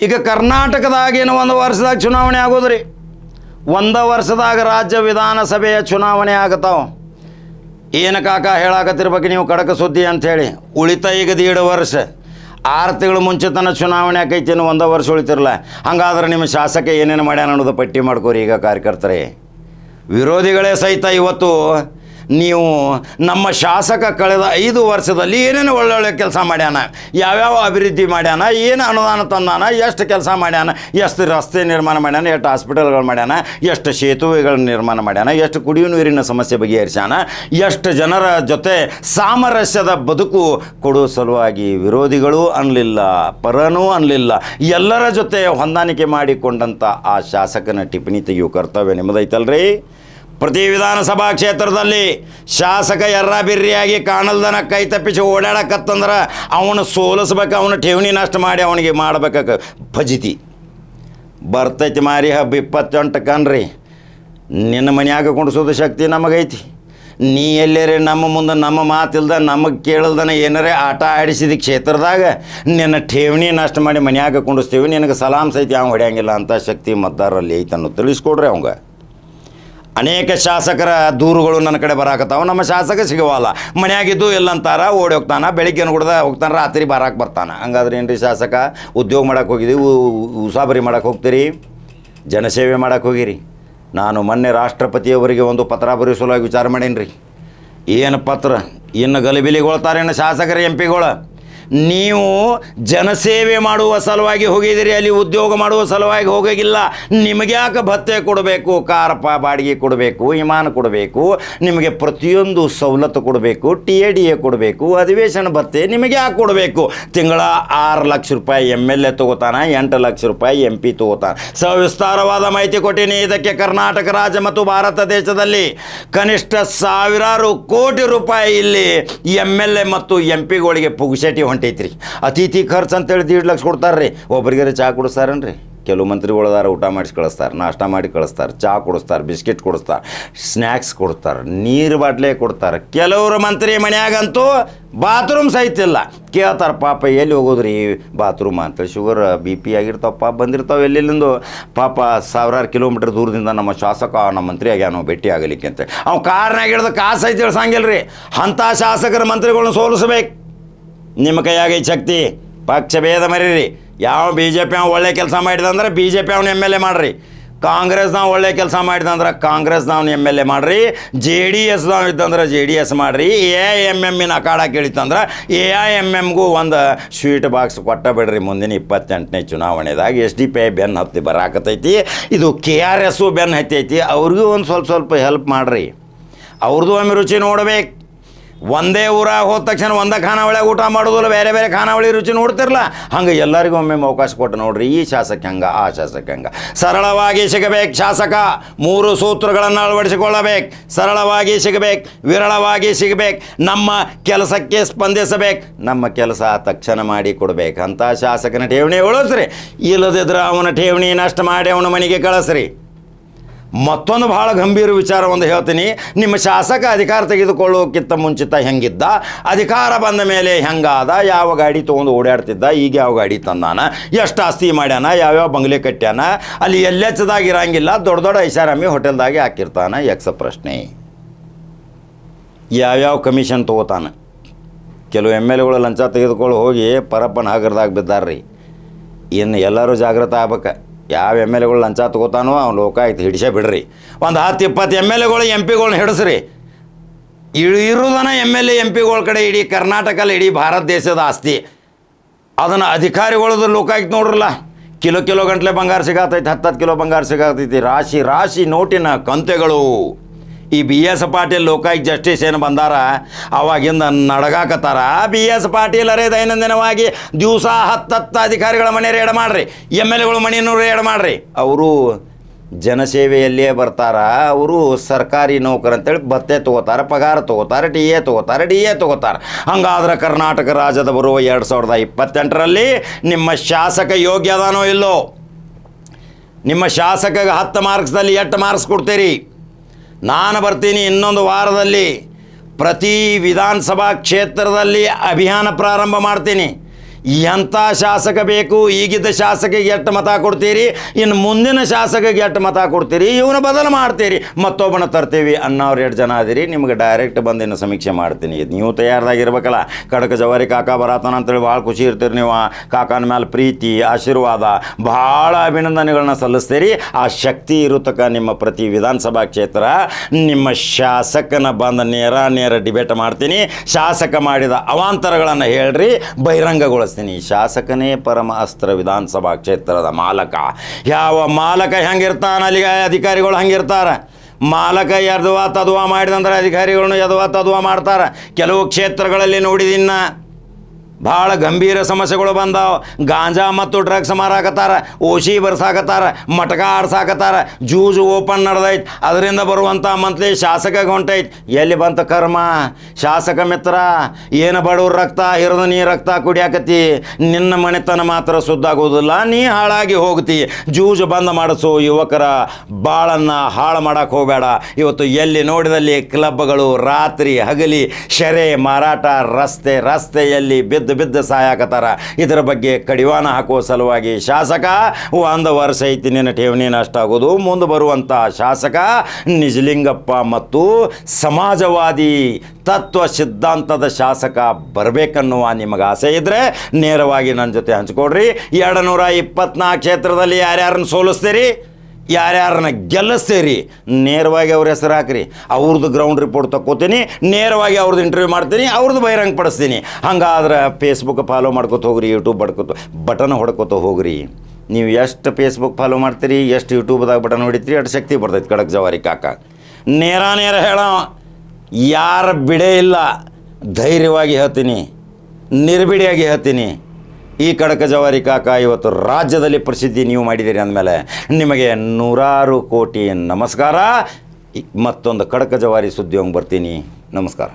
ಈಗ ಕರ್ನಾಟಕದಾಗೇನು ಒಂದು ವರ್ಷದಾಗ ಚುನಾವಣೆ ಆಗೋದ್ರಿ. ಒಂದು ವರ್ಷದಾಗ ರಾಜ್ಯ ವಿಧಾನಸಭೆಯ ಚುನಾವಣೆ ಆಗತಾವ. ಏನು ಕಾಕ ಹೇಳಾಕತ್ತಿರ್ಬೇಕು ನೀವು ಕಡಕ ಸುದ್ದಿ ಅಂಥೇಳಿ. ಉಳಿತ ಈಗ 1.5 ವರ್ಷ, 6 ತಿಂಗಳು ಮುಂಚೆ ತನಕ ಚುನಾವಣೆ ಆಕೈತಿ, ಇನ್ನು 1 ವರ್ಷ ಉಳಿತಿರಲ್ಲ. ಹಂಗಾದ್ರೆ ನಿಮ್ಮ ಶಾಸಕ ಏನೇನು ಮಾಡ್ಯಾನ ಅನ್ನೋದು ಪಟ್ಟಿ ಮಾಡ್ಕೋರಿ. ಈಗ ಕಾರ್ಯಕರ್ತರೇ, ವಿರೋಧಿಗಳೇ ಸಹಿತ ಇವತ್ತು ನೀವು ನಮ್ಮ ಶಾಸಕ ಕಳೆದ 5 ವರ್ಷದಲ್ಲಿ ಏನೇನು ಒಳ್ಳೊಳ್ಳೆ ಕೆಲಸ ಮಾಡ್ಯಾನ, ಯಾವ್ಯಾವ ಅಭಿವೃದ್ಧಿ ಮಾಡ್ಯಾನ, ಏನು ಅನುದಾನ ತಂದಾನ, ಎಷ್ಟು ಕೆಲಸ ಮಾಡ್ಯಾನ, ಎಷ್ಟು ರಸ್ತೆ ನಿರ್ಮಾಣ ಮಾಡ್ಯಾನ, ಎಷ್ಟು ಹಾಸ್ಪಿಟಲ್ಗಳು ಮಾಡ್ಯಾನ, ಎಷ್ಟು ಸೇತುವೆಗಳ ನಿರ್ಮಾಣ ಮಾಡ್ಯಾನ, ಎಷ್ಟು ಕುಡಿಯುವ ನೀರಿನ ಸಮಸ್ಯೆ ಬಗೆಹರಿಸ್ಯಾನ, ಎಷ್ಟು ಜನರ ಜೊತೆ ಸಾಮರಸ್ಯದ ಬದುಕು ಕೊಡುವ ಸಲುವಾಗಿ ವಿರೋಧಿಗಳೂ ಅನ್ನಲಿಲ್ಲ, ಪರನೂ ಅನ್ನಲಿಲ್ಲ, ಎಲ್ಲರ ಜೊತೆ ಹೊಂದಾಣಿಕೆ ಮಾಡಿಕೊಂಡಂಥ ಆ ಶಾಸಕನ ಟಿಪ್ಪಣಿ ತೆಗೆಯುವ ಕರ್ತವ್ಯ ನಿಮ್ಮದೈತಲ್ರಿ. ಪ್ರತಿ ವಿಧಾನಸಭಾ ಕ್ಷೇತ್ರದಲ್ಲಿ ಶಾಸಕ ಎರ್ರಾಬಿರ್ರಿಯಾಗಿ ಕಾಣಲ್ದನ ಕೈ ತಪ್ಪಿಸಿ ಓಡಾಡಕತ್ತಂದ್ರೆ ಅವನು ಸೋಲಿಸ್ಬೇಕು, ಅವನು ಠೇವಣಿ ನಷ್ಟ ಮಾಡಿ ಅವನಿಗೆ ಮಾಡ್ಬೇಕ ಫಜಿತಿ. ಬರ್ತೈತಿ ಮಾರಿ ಹಬ್ಬ 28 ಕಣ್ರಿ. ನಿನ್ನ ಮನ್ಯಾಗ ಕುಣಿಸೋದು ಶಕ್ತಿ ನಮಗೈತಿ. ನೀ ಎಲ್ಲೇರೆ ನಮ್ಮ ಮುಂದೆ ನಮ್ಮ ಮಾತಿಲ್ದ ನಮಗೆ ಕೇಳಲ್ದನ ಏನಾರೇ ಆಟ ಆಡಿಸಿದ ಕ್ಷೇತ್ರದಾಗ ನಿನ್ನ ಠೇವಣಿ ನಷ್ಟ ಮಾಡಿ ಮನ್ಯಾಗ ಕುಂಡಿಸ್ತೀವಿ, ನಿನಗೆ ಸಲಾಮ್ ಸೈತಿ ಅವ್ನು ಹೊಡೆಯಂಗಿಲ್ಲ ಅಂತ ಶಕ್ತಿ ಮತದಾರರಲ್ಲಿ ಐತನ್ನು ತಿಳಿಸ್ಕೊಡ್ರಿ ಅವಂಗ. ಅನೇಕ ಶಾಸಕರ ದೂರುಗಳು ನನ್ನ ಕಡೆ ಬರಾಕತ್ತಾವ. ನಮ್ಮ ಶಾಸಕ ಸಿಗವಲ್ಲ, ಮನೆಯಾಗಿದ್ದು ಎಲ್ಲಂತಾರ ಓಡಿ ಹೋಗ್ತಾನೆ, ಬೆಳಿಗ್ಗೆ ಕುಡ್ದ ಹೋಗ್ತಾನೆ, ರಾತ್ರಿ ಬರಾಕ್ಕೆ ಬರ್ತಾನೆ. ಹಂಗಾದ್ರೆ ಏನು ರೀ ಶಾಸಕ? ಉದ್ಯೋಗ ಮಾಡಕ್ಕೆ ಹೋಗಿದ್ದೀವಿ, ಉಸಾಬರಿ ಮಾಡಕ್ಕೆ ಹೋಗ್ತೀರಿ, ಜನಸೇವೆ ಮಾಡಕ್ಕೆ ಹೋಗಿರಿ. ನಾನು ಮೊನ್ನೆ ರಾಷ್ಟ್ರಪತಿಯವರಿಗೆ ಒಂದು ಪತ್ರ ಬರೆಸಲುವಾಗಿ ವಿಚಾರ ಮಾಡೀನಿ ರೀ. ಏನು ಪತ್ರ? ಇನ್ನು ಗಲಿಬಿಲಿಗೊಳ್ತಾರೇನು ಶಾಸಕರು MP ಗಳು? ನೀವು ಜನಸೇವೆ ಮಾಡುವ ಸಲುವಾಗಿ ಹೋಗಿದ್ದೀರಿ, ಅಲ್ಲಿ ಉದ್ಯೋಗ ಮಾಡುವ ಸಲುವಾಗಿ ಹೋಗೋಗಿಲ್ಲ. ನಿಮಗೆ ಯಾಕೆ ಭತ್ಯೆ ಕೊಡಬೇಕು, ಕಾರಪ್ಪ ಬಾಡಿಗೆ ಕೊಡಬೇಕು, ವಿಮಾನ ಕೊಡಬೇಕು, ನಿಮಗೆ ಪ್ರತಿಯೊಂದು ಸವಲತ್ತು ಕೊಡಬೇಕು, TADA ಕೊಡಬೇಕು, ಅಧಿವೇಶನ ಭತ್ಯೆ ನಿಮಗೆ ಯಾಕೆ ಕೊಡಬೇಕು? ತಿಂಗಳ 6 ಲಕ್ಷ ರೂಪಾಯಿ MLA ತೊಗೋತಾನೆ, 8 ಲಕ್ಷ ರೂಪಾಯಿ MP ತೊಗೋತಾನೆ. ಸವಿಸ್ತಾರವಾದ ಮಾಹಿತಿ ಕೊಟ್ಟೀನಿ. ಇದಕ್ಕೆ ಕರ್ನಾಟಕ ರಾಜ್ಯ ಮತ್ತು ಭಾರತ ದೇಶದಲ್ಲಿ ಕನಿಷ್ಠ ಸಾವಿರಾರು ಕೋಟಿ ರೂಪಾಯಿ ಇಲ್ಲಿ MLA ಮತ್ತು MP ಗಳಿಗೆ ಪುಗ್ಸೆಟಿ ಹೊಂಟೈತ್ರಿ. ಅತಿಥಿ ಖರ್ಚು ಅಂತೇಳಿ 1.5 ಲಕ್ಷ ಕೊಡ್ತಾರ್ರಿ. ಒಬ್ರಿಗಾರೆ ಚಹಾ ಕೊಡಿಸ್ತಾರನ್ರಿ, ಕೆಲವು ಮಂತ್ರಿಗಳದಾರ ಊಟ ಮಾಡಿಸಿ ಕಳಿಸ್ತಾರೆ, ನಾಷ್ಟ ಮಾಡಿ ಕಳಿಸ್ತಾರೆ, ಚಹಾ ಕೊಡಿಸ್ತಾರೆ, ಬಿಸ್ಕಿಟ್ ಕೊಡಿಸ್ತಾರೆ, ಸ್ನ್ಯಾಕ್ಸ್ ಕೊಡ್ತಾರೆ, ನೀರು ಬಾಟ್ಲೆ ಕೊಡ್ತಾರೆ. ಕೆಲವರು ಮಂತ್ರಿ ಮನ್ಯಾಗಂತೂ ಬಾತ್ರೂಮ್ ಸಹಿತ ಇಲ್ಲ. ಕೇಳ್ತಾರೆ, ಪಾಪ ಎಲ್ಲಿ ಹೋಗೋದ್ರಿ ಬಾತ್ರೂಮ್ ಅಂತೇಳಿ. ಶುಗರ್ BP ಆಗಿರ್ತಾವ, ಪಾಪ ಬಂದಿರ್ತಾವೆ ಎಲ್ಲೆಲ್ಲಿಂದು, ಪಾಪ ಸಾವಿರಾರು ಕಿಲೋಮೀಟ್ರ್ ದೂರದಿಂದ ನಮ್ಮ ಶಾಸಕ ನಮ್ಮ ಮಂತ್ರಿ ಆಗ್ಯಾನೋ ಭೇಟಿ ಆಗಲಿಕ್ಕೆ ಅಂತೇಳಿ ಅವ್ನು ಕಾರ್ನಾಗ ಹಿಡ್ದು ಕಾಸು ಐತಿ ಹೇಳ್ಸಂಗಿಲ್ಲ ರೀ. ಅಂಥ ಶಾಸಕರ ಮಂತ್ರಿಗಳನ್ನ ಸೋಲಿಸ್ಬೇಕು. ನಿಮ್ಮ ಕೈಯಾಗೈತೆ ಶಕ್ತಿ. ಪಕ್ಷ ಭೇದ ಮರೀರಿ. ಯಾವ BJP ಒಳ್ಳೆ ಕೆಲಸ ಮಾಡಿದಂದ್ರೆ BJP ಅವ್ನು MLA ಮಾಡಿರಿ, ಕಾಂಗ್ರೆಸ್ನಾವ್ ಒಳ್ಳೆ ಕೆಲಸ ಮಾಡಿದಂದ್ರೆ ಕಾಂಗ್ರೆಸ್ನಾವ್ನು MLA ಮಾಡಿರಿ, JDSನಾವ್ ಇದ್ದಂದ್ರೆ JDS ಮಾಡಿರಿ, AIMMನ ಅಖಾಡ ಕೇಳಿತ್ತಂದ್ರೆ AIMMಗೂ ಒಂದು ಸ್ವೀಟ್ ಬಾಕ್ಸ್ ಕೊಟ್ಟ ಬಿಡ್ರಿ. ಮುಂದಿನ 28ನೇ ಚುನಾವಣೆದಾಗ SDPI ಬೆನ್ನು ಹತ್ತಿ ಬರಾಕತೈತಿ, ಇದು KRS ಬೆನ್ನು ಹತ್ತೈತಿ. ಅವ್ರಿಗೂ ಒಂದು ಸ್ವಲ್ಪ ಹೆಲ್ಪ್ ಮಾಡಿರಿ. ಅವ್ರದ್ದು ಒಮ್ಮೆ ರುಚಿ ನೋಡ್ಬೇಕು. ಒಂದೇ ಊರಾಗ ಹೋದ ತಕ್ಷಣ ಒಂದೇ ಖಾನಾವಳಿಯಾಗ ಊಟ ಮಾಡೋದಿಲ್ಲ, ಬೇರೆ ಬೇರೆ ಖಾನಾವಳಿ ರುಚಿ ನೋಡ್ತಿರಲ್ಲ. ಹಂಗೆ ಎಲ್ಲರಿಗೂ ಒಮ್ಮೆ ಅವಕಾಶ ಕೊಟ್ಟು ನೋಡ್ರಿ. ಈ ಶಾಸಕ ಹಂಗೆ, ಆ ಶಾಸಕ ಹಂಗೆ. ಸರಳವಾಗಿ ಸಿಗಬೇಕು ಶಾಸಕ. 3 ಸೂತ್ರಗಳನ್ನು ಅಳವಡಿಸಿಕೊಳ್ಳಬೇಕು. ಸರಳವಾಗಿ ಸಿಗಬೇಕು, ವಿರಳವಾಗಿ ಸಿಗಬೇಕು, ನಮ್ಮ ಕೆಲಸಕ್ಕೆ ಸ್ಪಂದಿಸಬೇಕು, ನಮ್ಮ ಕೆಲಸ ತಕ್ಷಣ ಮಾಡಿ ಕೊಡ್ಬೇಕು. ಅಂಥ ಶಾಸಕನ ಠೇವಣಿ ಉಳಿಸ್ರಿ. ಇಲ್ಲದಿದ್ರೆ ಅವನ ಠೇವಣಿ ನಷ್ಟ ಮಾಡಿ ಅವನ ಮನೆಗೆ ಕಳಿಸ್ರಿ. ಮತ್ತೊಂದು ಭಾಳ ಗಂಭೀರ ವಿಚಾರ ಒಂದು ಹೇಳ್ತೀನಿ. ನಿಮ್ಮ ಶಾಸಕ ಅಧಿಕಾರ ತೆಗೆದುಕೊಳ್ಳೋಕ್ಕಿಂತ ಮುಂಚಿತ ಹೆಂಗಿದ್ದ, ಅಧಿಕಾರ ಬಂದ ಮೇಲೆ ಹೆಂಗಾದ, ಯಾವ ಗಾಡಿ ತೊಗೊಂಡು ಓಡಾಡ್ತಿದ್ದ, ಈಗ ಯಾವ ಗಾಡಿ ತಂದಾನ, ಎಷ್ಟು ಆಸ್ತಿ ಮಾಡ್ಯಾನ, ಯಾವ್ಯಾವ ಬಂಗ್ಲೆ ಕಟ್ಟ್ಯಾನ, ಅಲ್ಲಿ ಎಲ್ಲೆಚ್ಚದಾಗ ಇರಂಗಿಲ್ಲ, ದೊಡ್ಡ ದೊಡ್ಡ ಐಷಾರಾಮಿ ಹೋಟೆಲ್ದಾಗೆ ಹಾಕಿರ್ತಾನೆ. ಯಕ್ಷ ಪ್ರಶ್ನೆ. ಯಾವ್ಯಾವ ಕಮಿಷನ್ ತೊಗೋತಾನೆ. ಕೆಲವು MLAಗಳು ಲಂಚ ತೆಗೆದುಕೊಳ್ಳಿ ಹೋಗಿ ಪರಪ್ಪನ ಹಗರದಾಗ ಬಿದ್ದಾರ್ರಿ. ಇನ್ನು ಎಲ್ಲರೂ ಜಾಗೃತ ಆಗ್ಬೇಕು. ಯಾವ MLAಗಳು ಲಂಚ ತೊಗೋತಾನೋ ಅವ್ನು ಲೋಕಾಯುಕ್ತ ಹಿಡಿಸೇ ಬಿಡ್ರಿ. ಒಂದು 10-20 MLAಗಳು MP ಗಳನ್ನ ಹಿಡಿಸ್ರಿ. ಇರುವುದನ್ನ MLA MP ಕಡೆ ಇಡೀ ಕರ್ನಾಟಕಲ್ಲಿ ಇಡೀ ಭಾರತ ದೇಶದ ಆಸ್ತಿ. ಅದನ್ನು ಅಧಿಕಾರಿಗಳದ್ದು ಲೋಕಾಯುಕ್ತ ನೋಡ್ರಲ್ಲ, ಕಿಲೋ ಗಂಟ್ಲೆ ಬಂಗಾರ ಸಿಗತೈತಿ, 10 ಕಿಲೋ ಬಂಗಾರ ಸಿಗತೈತಿ, ರಾಶಿ ನೋಟಿನ ಕಂತೆಗಳು. ಈ BS ಪಾಟೀಲ್ ಲೋಕಾಯುಕ್ತ ಜಸ್ಟಿಸ್ ಏನು ಬಂದಾರ ಅವಾಗಿಂದ ನಡಗಾಕತ್ತಾರ. BS ಪಾಟೀಲರೇ ದೈನಂದಿನವಾಗಿ ದಿವಸ 10 ಅಧಿಕಾರಿಗಳ ಮನೆ ರೇಡ್ ಮಾಡಿರಿ, MLAಗಳು ಮನೆಯೂ ರೇಡ್ ಮಾಡಿರಿ. ಅವರು ಜನಸೇವೆಯಲ್ಲಿಯೇ ಬರ್ತಾರ. ಅವರು ಸರ್ಕಾರಿ ನೌಕರ ಅಂತೇಳಿ ಭತ್ಯೆ ತೊಗೋತಾರೆ, ಪಗಾರ ತೊಗೋತಾರೆ, DA ತೊಗೋತಾರೆ. ಹಂಗಾದ್ರೆ ಕರ್ನಾಟಕ ರಾಜ್ಯದ ಬರುವ 2028ರಲ್ಲಿ ನಿಮ್ಮ ಶಾಸಕ ಯೋಗ್ಯ ಅದಾನೋ ಇಲ್ಲೋ? ನಿಮ್ಮ ಶಾಸಕಗೆ 10 ಮಾರ್ಕ್ಸ್ದಲ್ಲಿ 8 ಮಾರ್ಕ್ಸ್ ಕೊಡ್ತೀರಿ. ನಾನು ಬರ್ತೀನಿ ಇನ್ನೊಂದು ವಾರದಲ್ಲಿ. ಪ್ರತಿ ವಿಧಾನಸಭಾ ಕ್ಷೇತ್ರದಲ್ಲಿ ಅಭಿಯಾನ ಪ್ರಾರಂಭ ಮಾಡ್ತೀನಿ. ಎಂಥ ಶಾಸಕ ಬೇಕು, ಈಗಿದ್ದ ಶಾಸಕಿಗೆ ಎಷ್ಟು ಮತ ಕೊಡ್ತೀರಿ, ಇನ್ನು ಮುಂದಿನ ಶಾಸಕಿಗೆ ಎಷ್ಟು ಮತ ಕೊಡ್ತೀರಿ, ಇವನು ಬದಲು ಮಾಡ್ತೀರಿ, ಮತ್ತೊಬ್ಬನ ತರ್ತೀವಿ ಅನ್ನೋರು 2 ಜನ ಅದಿರಿ. ನಿಮ್ಗೆ ಡೈರೆಕ್ಟ್ ಬಂದು ಇನ್ನು ಸಮೀಕ್ಷೆ ಮಾಡ್ತೀನಿ. ನೀವು ತಯಾರಾಗಿರ್ಬೇಕಲ್ಲ. ಖಡಕ ಜವಾರಿ ಕಾಕ ಬರತಾನ ಅಂತೇಳಿ ಭಾಳ ಖುಷಿ ಇರ್ತೀರಿ ನೀವು. ಕಾಕನ ಮೇಲೆ ಪ್ರೀತಿ, ಆಶೀರ್ವಾದ, ಭಾಳ ಅಭಿನಂದನೆಗಳನ್ನ ಸಲ್ಲಿಸ್ತೀರಿ. ಆ ಶಕ್ತಿ ಇರುತ್ತಕ ನಿಮ್ಮ ಪ್ರತಿ ವಿಧಾನಸಭಾ ಕ್ಷೇತ್ರ ನಿಮ್ಮ ಶಾಸಕನ ಬಂದ ನೇರ ಡಿಬೇಟ್ ಮಾಡ್ತೀನಿ. ಶಾಸಕ ಮಾಡಿದ ಅವಾಂತರಗಳನ್ನು ಹೇಳ್ರಿ, ಬಹಿರಂಗಗೊಳಿಸ್ತೀನಿ. ಶಾಸಕನೇ ಪರಮ ಅಸ್ತ್ರ ವಿಧಾನಸಭಾ ಕ್ಷೇತ್ರದ ಮಾಲಕ. ಯಾವ ಮಾಲಕ ಹೆಂಗಿರ್ತಾನೆ ಅಲ್ಲಿಗೆ ಅಧಿಕಾರಿಗಳು ಹಂಗಿರ್ತಾರೆ. ಮಾಲಕ ಯದ್ವಾ ತದ್ವಾ ಮಾಡಿದಂದ್ರೆ ಅಧಿಕಾರಿಗಳನ್ನ ಯದ್ವಾ ತದ್ವಾ ಮಾಡ್ತಾರೆ. ಕೆಲವು ಕ್ಷೇತ್ರಗಳಲ್ಲಿ ನೋಡಿದಿನ್ನ ಭಾಳ ಗಂಭೀರ ಸಮಸ್ಯೆಗಳು ಬಂದಾವ. ಗಾಂಜಾ ಮತ್ತು ಡ್ರಗ್ಸ್ ಮಾರಾಕತ್ತಾರ, ಓಶಿ ಬರ್ಸಾಕತ್ತಾರ, ಮಟಕ ಆಡ್ಸಾಕತ್ತಾರ, ಜೂಜು ಓಪನ್ ನಡೆದೈತೆ. ಅದರಿಂದ ಬರುವಂಥ ಮಂತ್ಲಿ ಶಾಸಕಗೆ ಹೊಂಟೈತೆ. ಎಲ್ಲಿ ಬಂತ ಕರ್ಮ? ಶಾಸಕ ಮಿತ್ರ, ಏನು ಬಡವ್ರ ರಕ್ತ ಹಿರಿದು ನೀ ರಕ್ತ ಕುಡಿಯಾಕತ್ತಿ. ನಿನ್ನ ಮನೆತನ ಮಾತ್ರ ಸುದ್ದಾಗೋದಿಲ್ಲ, ನೀ ಹಾಳಾಗಿ ಹೋಗ್ತಿ. ಜೂಜು ಬಂದ್ ಮಾಡಿಸು. ಯುವಕರ ಬಾಳನ್ನು ಹಾಳು ಮಾಡಕ್ಕೆ ಹೋಗಬೇಡ. ಇವತ್ತು ಎಲ್ಲಿ ನೋಡಿದಲ್ಲಿ ಕ್ಲಬ್ಗಳು ರಾತ್ರಿ ಹಗಲಿ ಶೆರೆ ಮಾರಾಟ, ರಸ್ತೆಯಲ್ಲಿ ಬಿದ್ದು ಸಾಯಾಕತ್ತಾರ. ಇದರ ಬಗ್ಗೆ ಕಡಿವಾಣ ಹಾಕುವ ಸಲುವಾಗಿ ಶಾಸಕ 1 ವರ್ಷ ಐತಿ ನಿನ್ನ ಠೇವಣಿ ನಷ್ಟ ಆಗೋದು. ಮುಂದೆ ಬರುವಂಥ ಶಾಸಕ ನಿಜಲಿಂಗಪ್ಪ ಮತ್ತು ಸಮಾಜವಾದಿ ತತ್ವ ಸಿದ್ಧಾಂತದ ಶಾಸಕ ಬರಬೇಕನ್ನುವ ನಿಮಗೆ ಆಸೆ ಇದ್ದರೆ ನೇರವಾಗಿ ನನ್ನ ಜೊತೆ ಹಂಚ್ಕೊಡ್ರಿ. 224 ಕ್ಷೇತ್ರದಲ್ಲಿ ಯಾರ್ಯಾರನ್ನು ಸೋಲಿಸ್ತೀರಿ, ಯಾರ್ಯಾರನ್ನ ಗೆಲ್ಲಿಸ್ತೀರಿ, ನೇರವಾಗಿ ಅವ್ರ ಹೆಸರು ಹಾಕ್ರಿ. ಅವ್ರದ್ದು ಗ್ರೌಂಡ್ ರಿಪೋರ್ಟ್ ತಕ್ಕೋತೀನಿ, ನೇರವಾಗಿ ಅವ್ರದ್ದು ಇಂಟರ್ವ್ಯೂ ಮಾಡ್ತೀನಿ, ಅವ್ರದ್ದು ಬಹಿರಂಗ ಪಡಿಸ್ತೀನಿ. ಹಂಗಾದ್ರೆ ಫೇಸ್ಬುಕ್ ಫಾಲೋ ಮಾಡ್ಕೊತ ಹೋಗ್ರಿ, ಯೂಟ್ಯೂಬ್ ಬಟನ್ ಹೊಡ್ಕೊತ ಹೋಗ್ರಿ. ನೀವು ಎಷ್ಟು ಫೇಸ್ಬುಕ್ ಫಾಲೋ ಮಾಡ್ತೀರಿ, ಎಷ್ಟು ಯೂಟ್ಯೂಬ್ದಾಗ ಬಟನ್ ಹೊಡಿತೀರಿ, ಅಷ್ಟು ಶಕ್ತಿ ಬರ್ತೈತೆ ಖಡಕ್ ಜವಾರಿ ಕಾಕ. ನೇರ ಹೇಳ, ಯಾರ ಬಿಡೇ ಇಲ್ಲ. ಧೈರ್ಯವಾಗಿ ಹೇಳ್ತೀನಿ, ನಿರ್ಬಿಡಿಯಾಗಿ ಹೇಳ್ತೀನಿ. ಈ ಖಡಕ ಜವಾರಿ ಕಾಕ ಇವತ್ತು ರಾಜ್ಯದಲ್ಲಿ ಪ್ರಸಿದ್ಧಿ ನೀವು ಮಾಡಿದ್ದೀರಿ ಅಂದಮೇಲೆ ನಿಮಗೆ 100 ಕೋಟಿ ನಮಸ್ಕಾರ. ಮತ್ತೊಂದು ಖಡಕ ಜವಾರಿ ಸುದ್ದಿ ಬರ್ತೀನಿ. ನಮಸ್ಕಾರ.